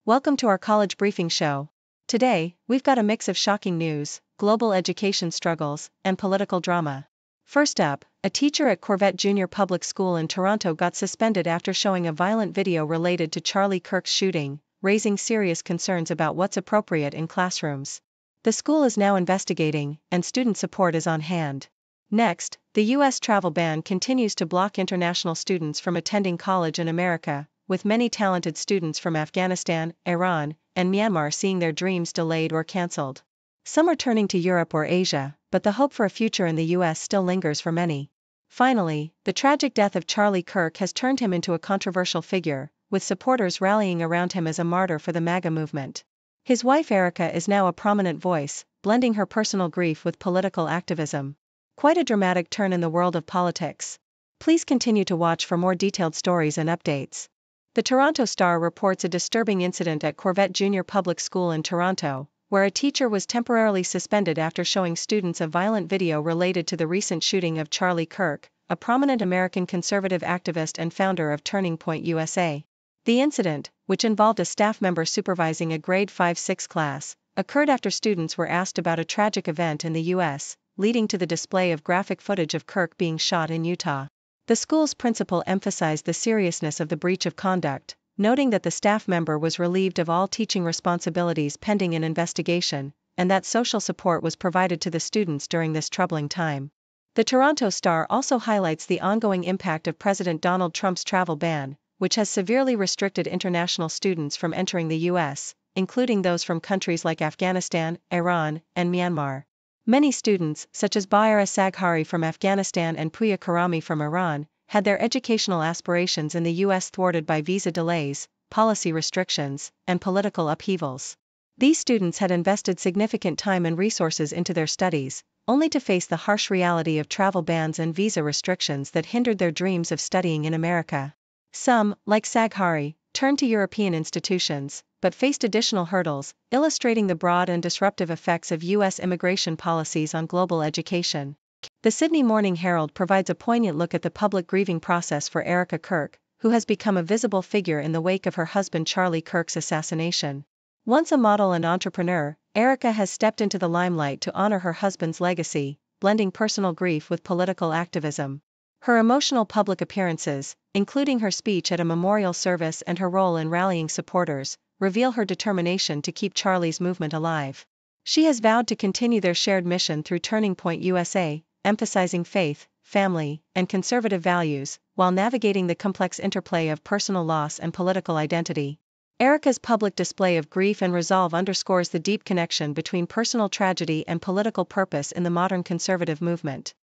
Welcome to our college briefing show. Today, we've got a mix of shocking news, global education struggles, and political drama. First up, a teacher at Corvette Junior Public School in Toronto got suspended after showing a violent video related to Charlie Kirk's shooting, raising serious concerns about what's appropriate in classrooms. The school is now investigating, and student support is on hand. Next, the U.S. travel ban continues to block international students from attending college in America, with many talented students from Afghanistan, Iran, and Myanmar seeing their dreams delayed or cancelled. Some are turning to Europe or Asia, but the hope for a future in the U.S. still lingers for many. Finally, the tragic death of Charlie Kirk has turned him into a controversial figure, with supporters rallying around him as a martyr for the MAGA movement. His wife Erika is now a prominent voice, blending her personal grief with political activism. Quite a dramatic turn in the world of politics. Please continue to watch for more detailed stories and updates. The Toronto Star reports a disturbing incident at Corvette Junior Public School in Toronto, where a teacher was temporarily suspended after showing students a violent video related to the recent shooting of Charlie Kirk, a prominent American conservative activist and founder of Turning Point USA. The incident, which involved a staff member supervising a grade 5-6 class, occurred after students were asked about a tragic event in the U.S., leading to the display of graphic footage of Kirk being shot in Utah. The school's principal emphasized the seriousness of the breach of conduct, noting that the staff member was relieved of all teaching responsibilities pending an investigation, and that social support was provided to the students during this troubling time. The Toronto Star also highlights the ongoing impact of President Donald Trump's travel ban, which has severely restricted international students from entering the U.S., including those from countries like Afghanistan, Iran, and Myanmar. Many students, such as Baira Saghari from Afghanistan and Puya Karami from Iran, had their educational aspirations in the U.S. thwarted by visa delays, policy restrictions, and political upheavals. These students had invested significant time and resources into their studies, only to face the harsh reality of travel bans and visa restrictions that hindered their dreams of studying in America. Some, like Saghari, turned to European institutions, but faced additional hurdles, illustrating the broad and disruptive effects of U.S. immigration policies on global education. The Sydney Morning Herald provides a poignant look at the public grieving process for Erika Kirk, who has become a visible figure in the wake of her husband Charlie Kirk's assassination. Once a model and entrepreneur, Erika has stepped into the limelight to honor her husband's legacy, blending personal grief with political activism. Her emotional public appearances, including her speech at a memorial service and her role in rallying supporters, reveal her determination to keep Charlie's movement alive. She has vowed to continue their shared mission through Turning Point USA, emphasizing faith, family, and conservative values, while navigating the complex interplay of personal loss and political identity. Erika's public display of grief and resolve underscores the deep connection between personal tragedy and political purpose in the modern conservative movement.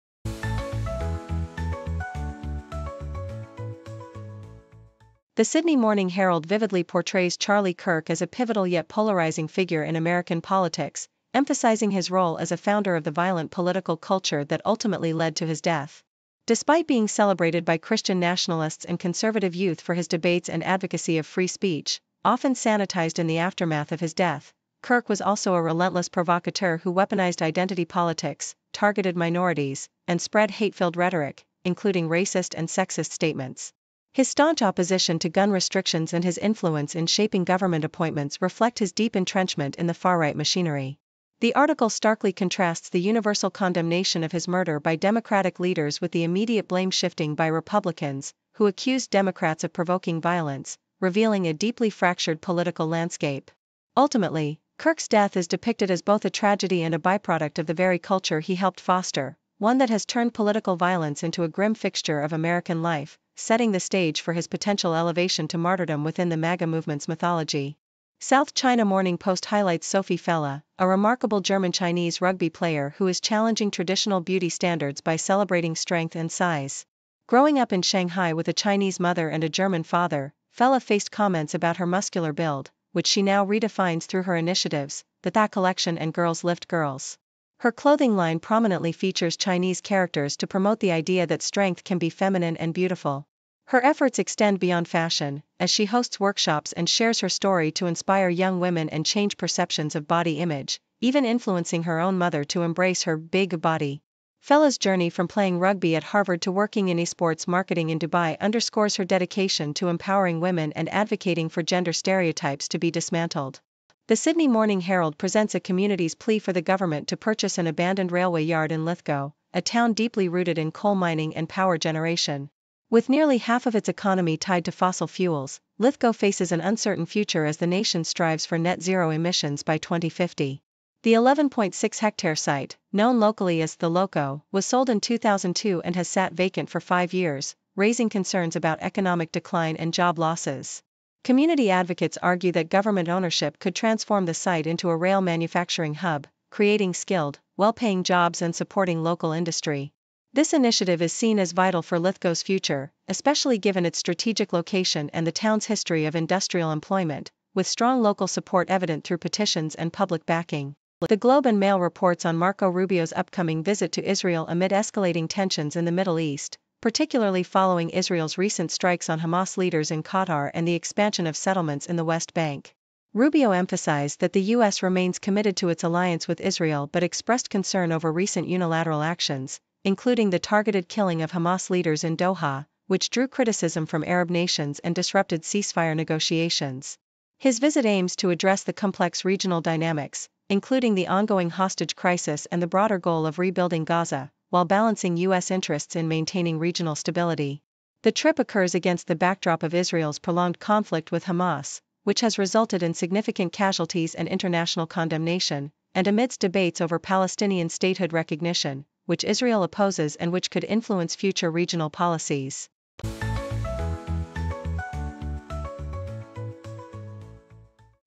The Sydney Morning Herald vividly portrays Charlie Kirk as a pivotal yet polarizing figure in American politics, emphasizing his role as a founder of the violent political culture that ultimately led to his death. Despite being celebrated by Christian nationalists and conservative youth for his debates and advocacy of free speech, often sanitized in the aftermath of his death, Kirk was also a relentless provocateur who weaponized identity politics, targeted minorities, and spread hate-filled rhetoric, including racist and sexist statements. His staunch opposition to gun restrictions and his influence in shaping government appointments reflect his deep entrenchment in the far-right machinery. The article starkly contrasts the universal condemnation of his murder by Democratic leaders with the immediate blame shifting by Republicans, who accused Democrats of provoking violence, revealing a deeply fractured political landscape. Ultimately, Kirk's death is depicted as both a tragedy and a byproduct of the very culture he helped foster, one that has turned political violence into a grim fixture of American life, setting the stage for his potential elevation to martyrdom within the MAGA movement's mythology. South China Morning Post highlights Sophie Fella, a remarkable German-Chinese rugby player who is challenging traditional beauty standards by celebrating strength and size. Growing up in Shanghai with a Chinese mother and a German father, Fella faced comments about her muscular build, which she now redefines through her initiatives, the That Collection and Girls Lift Girls. Her clothing line prominently features Chinese characters to promote the idea that strength can be feminine and beautiful. Her efforts extend beyond fashion, as she hosts workshops and shares her story to inspire young women and change perceptions of body image, even influencing her own mother to embrace her big body. Fella's journey from playing rugby at Harvard to working in esports marketing in Dubai underscores her dedication to empowering women and advocating for gender stereotypes to be dismantled. The Sydney Morning Herald presents a community's plea for the government to purchase an abandoned railway yard in Lithgow, a town deeply rooted in coal mining and power generation. With nearly half of its economy tied to fossil fuels, Lithgow faces an uncertain future as the nation strives for net zero emissions by 2050. The 11.6-hectare site, known locally as The Loco, was sold in 2002 and has sat vacant for 5 years, raising concerns about economic decline and job losses. Community advocates argue that government ownership could transform the site into a rail manufacturing hub, creating skilled, well-paying jobs and supporting local industry. This initiative is seen as vital for Lithgow's future, especially given its strategic location and the town's history of industrial employment, with strong local support evident through petitions and public backing. The Globe and Mail reports on Marco Rubio's upcoming visit to Israel amid escalating tensions in the Middle East, particularly following Israel's recent strikes on Hamas leaders in Qatar and the expansion of settlements in the West Bank. Rubio emphasized that the U.S. remains committed to its alliance with Israel but expressed concern over recent unilateral actions, including the targeted killing of Hamas leaders in Doha, which drew criticism from Arab nations and disrupted ceasefire negotiations. His visit aims to address the complex regional dynamics, including the ongoing hostage crisis and the broader goal of rebuilding Gaza, while balancing U.S. interests in maintaining regional stability. The trip occurs against the backdrop of Israel's prolonged conflict with Hamas, which has resulted in significant casualties and international condemnation, and amidst debates over Palestinian statehood recognition, which Israel opposes and which could influence future regional policies.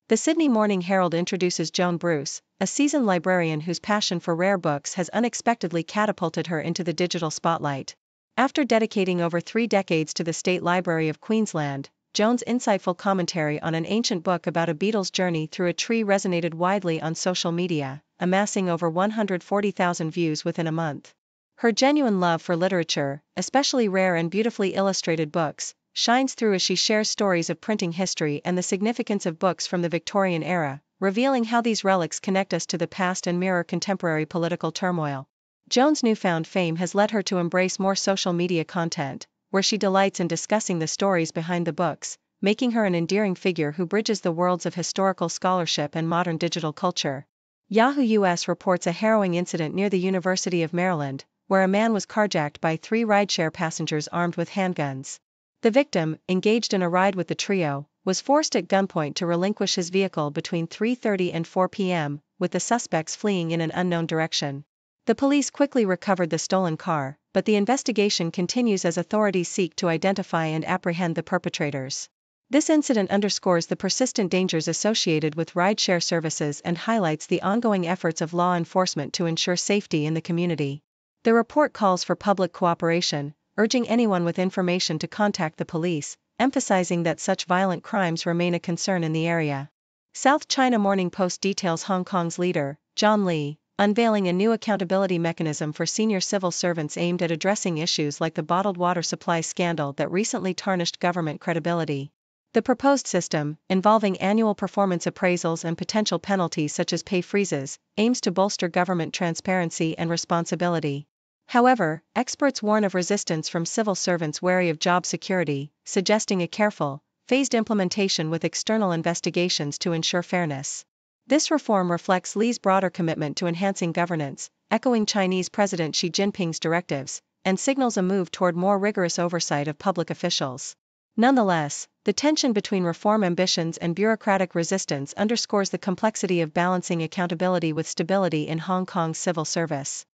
The Sydney Morning Herald introduces Joan Bruce, a seasoned librarian whose passion for rare books has unexpectedly catapulted her into the digital spotlight. After dedicating over 3 decades to the State Library of Queensland, Joan's insightful commentary on an ancient book about a beetle's journey through a tree resonated widely on social media, amassing over 140,000 views within a month. Her genuine love for literature, especially rare and beautifully illustrated books, shines through as she shares stories of printing history and the significance of books from the Victorian era, revealing how these relics connect us to the past and mirror contemporary political turmoil. Joan's newfound fame has led her to embrace more social media content, where she delights in discussing the stories behind the books, making her an endearing figure who bridges the worlds of historical scholarship and modern digital culture. Yahoo US reports a harrowing incident near the University of Maryland, where a man was carjacked by 3 rideshare passengers armed with handguns. The victim, engaged in a ride with the trio, was forced at gunpoint to relinquish his vehicle between 3:30 and 4 p.m., with the suspects fleeing in an unknown direction. The police quickly recovered the stolen car, but the investigation continues as authorities seek to identify and apprehend the perpetrators. This incident underscores the persistent dangers associated with rideshare services and highlights the ongoing efforts of law enforcement to ensure safety in the community. The report calls for public cooperation, urging anyone with information to contact the police, emphasizing that such violent crimes remain a concern in the area. South China Morning Post details Hong Kong's leader, John Lee, unveiling a new accountability mechanism for senior civil servants aimed at addressing issues like the bottled water supply scandal that recently tarnished government credibility. The proposed system, involving annual performance appraisals and potential penalties such as pay freezes, aims to bolster government transparency and responsibility. However, experts warn of resistance from civil servants wary of job security, suggesting a careful, phased implementation with external investigations to ensure fairness. This reform reflects Lee's broader commitment to enhancing governance, echoing Chinese President Xi Jinping's directives, and signals a move toward more rigorous oversight of public officials. Nonetheless, the tension between reform ambitions and bureaucratic resistance underscores the complexity of balancing accountability with stability in Hong Kong's civil service.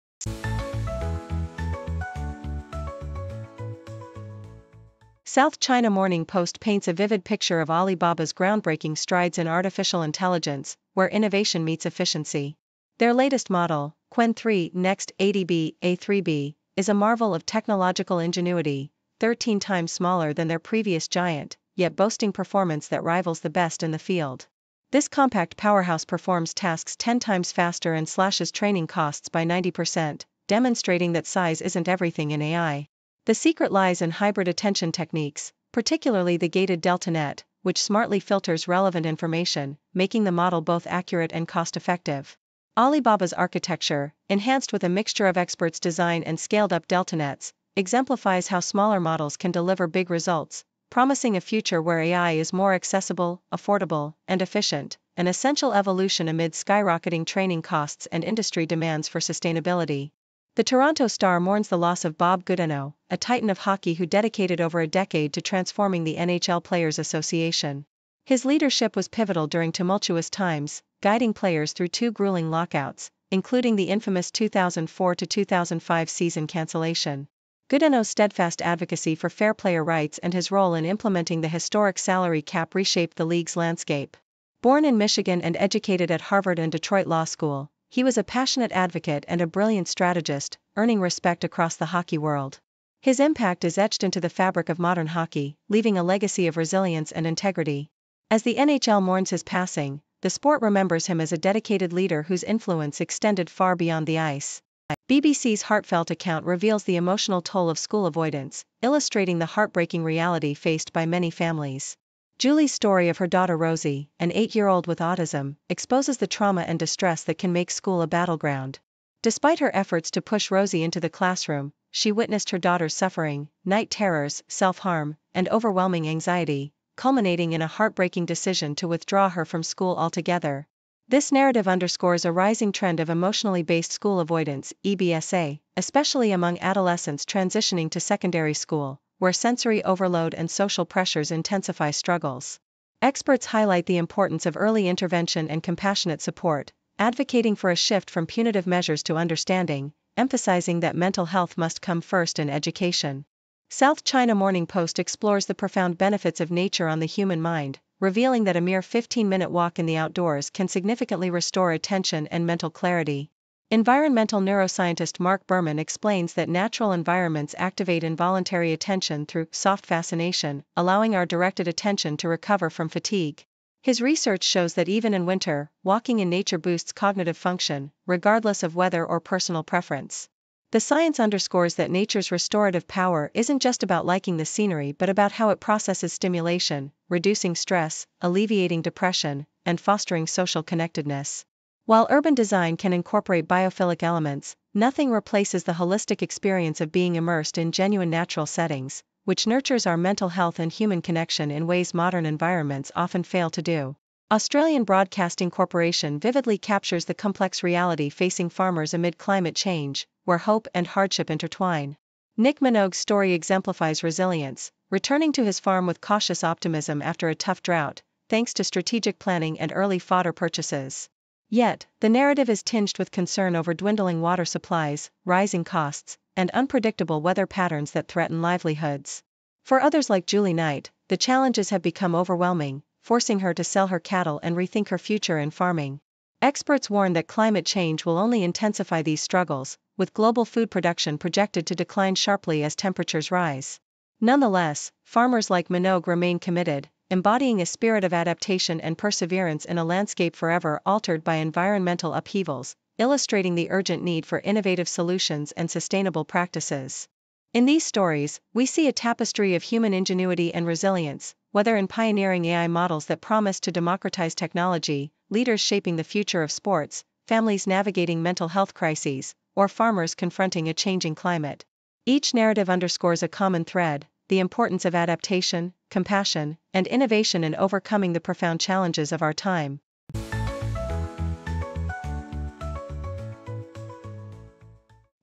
South China Morning Post paints a vivid picture of Alibaba's groundbreaking strides in artificial intelligence, where innovation meets efficiency. Their latest model, Qwen 3 Next ADB A3B, is a marvel of technological ingenuity, 13 times smaller than their previous giant, yet boasting performance that rivals the best in the field. This compact powerhouse performs tasks 10 times faster and slashes training costs by 90%, demonstrating that size isn't everything in AI. The secret lies in hybrid attention techniques, particularly the gated DeltaNet, which smartly filters relevant information, making the model both accurate and cost-effective. Alibaba's architecture, enhanced with a mixture of experts' design and scaled-up deltanets, exemplifies how smaller models can deliver big results, promising a future where AI is more accessible, affordable, and efficient, an essential evolution amid skyrocketing training costs and industry demands for sustainability. The Toronto Star mourns the loss of Bob Goodenow, a titan of hockey who dedicated over a decade to transforming the NHL Players Association. His leadership was pivotal during tumultuous times, guiding players through 2 grueling lockouts, including the infamous 2004-2005 season cancellation. Goodenow's steadfast advocacy for fair player rights and his role in implementing the historic salary cap reshaped the league's landscape. Born in Michigan and educated at Harvard and Detroit Law School, he was a passionate advocate and a brilliant strategist, earning respect across the hockey world. His impact is etched into the fabric of modern hockey, leaving a legacy of resilience and integrity. As the NHL mourns his passing, the sport remembers him as a dedicated leader whose influence extended far beyond the ice. BBC's heartfelt account reveals the emotional toll of school avoidance, illustrating the heartbreaking reality faced by many families. Julie's story of her daughter Rosie, an 8-year-old with autism, exposes the trauma and distress that can make school a battleground. Despite her efforts to push Rosie into the classroom, she witnessed her daughter's suffering, night terrors, self-harm, and overwhelming anxiety, culminating in a heartbreaking decision to withdraw her from school altogether. This narrative underscores a rising trend of emotionally based school avoidance, EBSA, especially among adolescents transitioning to secondary school, where sensory overload and social pressures intensify struggles. Experts highlight the importance of early intervention and compassionate support, advocating for a shift from punitive measures to understanding, emphasizing that mental health must come first in education. South China Morning Post explores the profound benefits of nature on the human mind, revealing that a mere 15-minute walk in the outdoors can significantly restore attention and mental clarity. Environmental neuroscientist Mark Berman explains that natural environments activate involuntary attention through soft fascination, allowing our directed attention to recover from fatigue. His research shows that even in winter, walking in nature boosts cognitive function, regardless of weather or personal preference. The science underscores that nature's restorative power isn't just about liking the scenery but about how it processes stimulation, reducing stress, alleviating depression, and fostering social connectedness. While urban design can incorporate biophilic elements, nothing replaces the holistic experience of being immersed in genuine natural settings, which nurtures our mental health and human connection in ways modern environments often fail to do. Australian Broadcasting Corporation vividly captures the complex reality facing farmers amid climate change, where hope and hardship intertwine. Nick Minogue's story exemplifies resilience, returning to his farm with cautious optimism after a tough drought, thanks to strategic planning and early fodder purchases. Yet, the narrative is tinged with concern over dwindling water supplies, rising costs, and unpredictable weather patterns that threaten livelihoods. For others like Julie Knight, the challenges have become overwhelming, forcing her to sell her cattle and rethink her future in farming. Experts warn that climate change will only intensify these struggles, with global food production projected to decline sharply as temperatures rise. Nonetheless, farmers like Minogue remain committed, embodying a spirit of adaptation and perseverance in a landscape forever altered by environmental upheavals, illustrating the urgent need for innovative solutions and sustainable practices. In these stories, we see a tapestry of human ingenuity and resilience, whether in pioneering AI models that promise to democratize technology, leaders shaping the future of sports, families navigating mental health crises, or farmers confronting a changing climate. Each narrative underscores a common thread: the importance of adaptation, compassion, and innovation in overcoming the profound challenges of our time.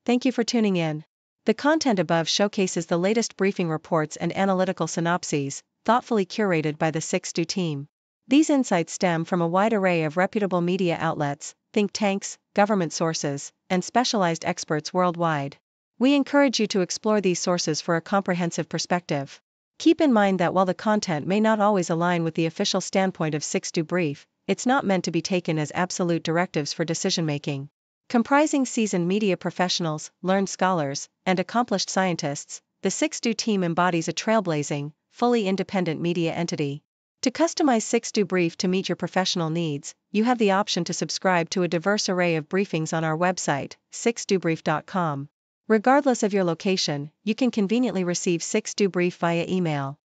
Thank you for tuning in. The content above showcases the latest briefing reports and analytical synopses, thoughtfully curated by the 6Do team. These insights stem from a wide array of reputable media outlets, think tanks, government sources, and specialized experts worldwide. We encourage you to explore these sources for a comprehensive perspective. Keep in mind that while the content may not always align with the official standpoint of 6Do Brief, it's not meant to be taken as absolute directives for decision-making. Comprising seasoned media professionals, learned scholars, and accomplished scientists, the 6Do team embodies a trailblazing, fully independent media entity. To customize 6Do Brief to meet your professional needs, you have the option to subscribe to a diverse array of briefings on our website, 6dobrief.com. Regardless of your location, you can conveniently receive 6Do Brief via email.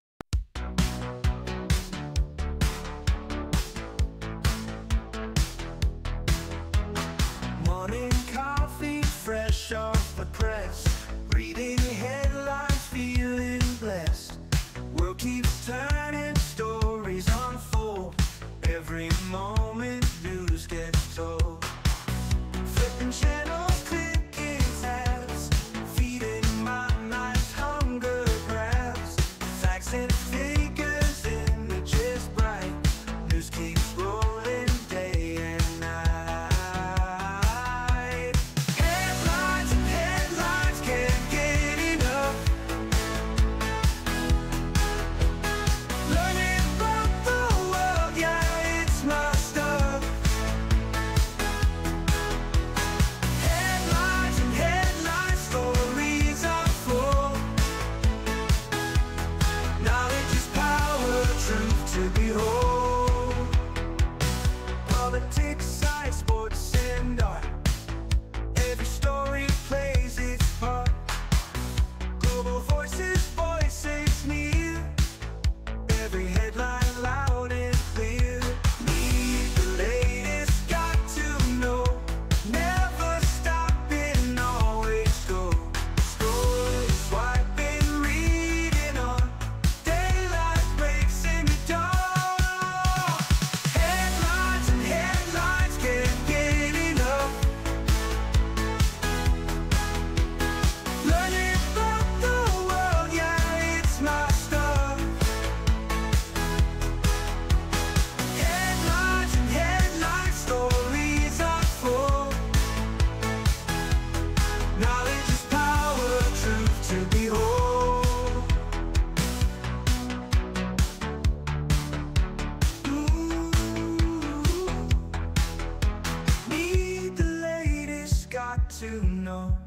to know.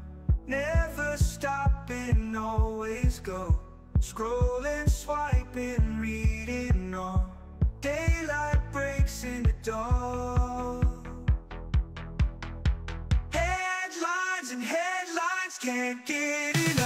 Never stopping, always go. Scrolling, swiping, reading on. Daylight breaks into dawn. Headlines and headlines, can't get enough.